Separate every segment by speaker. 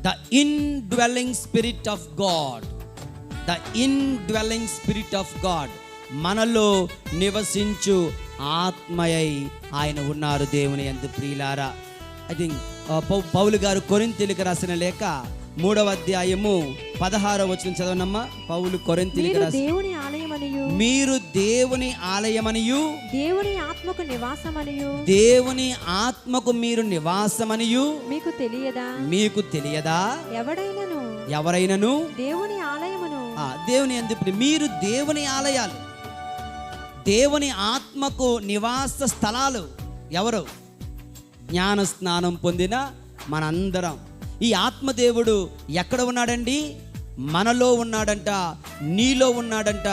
Speaker 1: The indwelling spirit of God, the indwelling spirit of God, మనలో నివసించు ఆత్మయై ఆయన ఉన్నారు దేవుని యందు. ప్రియులారా, ఐ థింక్ పౌలు గారు కొరింథీయులకు రాసిన లేఖ 3వ అధ్యాయము 16వ వచనం చదవనమ్మా. పౌలు కొరింథీయులకు రాసిన, మీరు దేవుని ఆలయమనియు
Speaker 2: దేవుని ఆత్మకు నివాసమనియు
Speaker 1: దేవుని ఆత్మకు మీరు నివాసమనియు
Speaker 2: మీకు తెలియదా?
Speaker 1: ఎవరైనను
Speaker 2: దేవుని ఆలయమును,
Speaker 1: దేవుని యందు మీరు దేవుని ఆలయాలు, దేవుని ఆత్మకు నివాస స్థలాలు. ఎవరు? జ్ఞాన స్నానం పొందిన మనందరం. ఈ ఆత్మదేవుడు ఎక్కడ ఉన్నాడండి? మనలో ఉన్నాడంట, నీలో ఉన్నాడంట.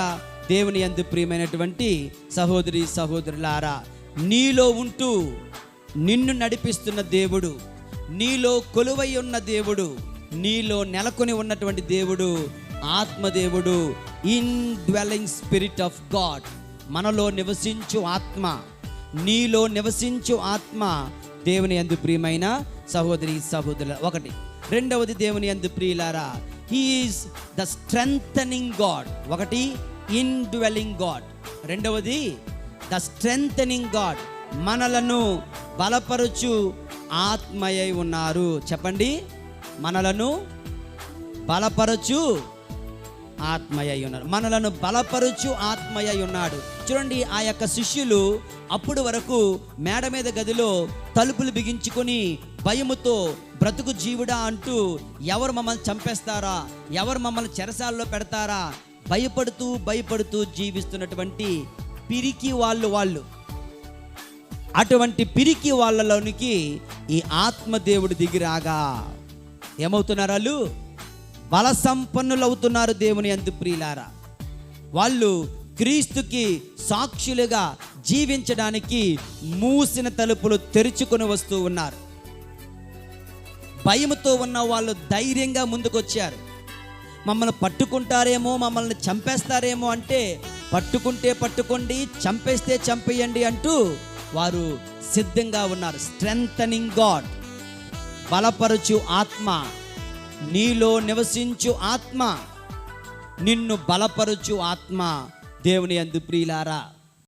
Speaker 1: దేవుని యందు ప్రియమైనటువంటి సహోదరి సహోదరులారా, నీలో ఉంటూ నిన్ను నడిపిస్తున్న దేవుడు, నీలో కొలువై ఉన్న దేవుడు, నీలో నెలకొని ఉన్నటువంటి దేవుడు ఆత్మదేవుడు. ఇన్డ్వెల్లింగ్ స్పిరిట్ ఆఫ్ గాడ్, మనలో నివసించు ఆత్మ, నీలో నివసించు ఆత్మ దేవుని యందు ప్రియమైన సహోదరి సహోదరుల. ఒకటి. రెండవది, దేవుని యందు ప్రియులారా, he is the strengthening God. ఒకటి, ఇన్డ్వెల్లింగ్ గాడ్. రెండవది, ద స్ట్రెంథనింగ్ గాడ్, మనలను బలపరచు ఆత్మయై ఉన్నారు. చెప్పండి, మనలను బలపరచు ఆత్మయ్య ఉన్నారు. మనలను బలపరుచు ఆత్మయ్య ఉన్నాడు. చూడండి, ఆ యొక్క శిష్యులు అప్పుడు వరకు మేడ మీద గదిలో తలుపులు బిగించుకొని భయముతో బ్రతుకు జీవుడా అంటూ ఎవరు మమ్మల్ని చంపేస్తారా, ఎవరు మమ్మల్ని చెరసాల్లో పెడతారా భయపడుతూ జీవిస్తున్నటువంటి పిరికి వాళ్ళు. అటువంటి పిరికి వాళ్ళలోనికి ఈ ఆత్మదేవుడు దిగిరాగా ఏమవుతున్నారు? వాళ్ళు బల సంపన్నులు అవుతున్నారు దేవుని యందు ప్రియులారా. వాళ్ళు క్రీస్తుకి సాక్షులుగా జీవించడానికి మూసిన తలుపులు తెరుచుకొని వస్తూ ఉన్నారు. భయముతో ఉన్న వాళ్ళు ధైర్యంగా ముందుకొచ్చారు. మమ్మల్ని పట్టుకుంటారేమో, మమ్మల్ని చంపేస్తారేమో అంటే, పట్టుకుంటే పట్టుకోండి, చంపేస్తే చంపేయండి అంటూ వారు సిద్ధంగా ఉన్నారు. స్ట్రెంథనింగ్ గాడ్, బలపరచు ఆత్మ, నీలో నివసించు ఆత్మ, నిన్ను బలపరచు ఆత్మ దేవుని యందు ప్రియులారా.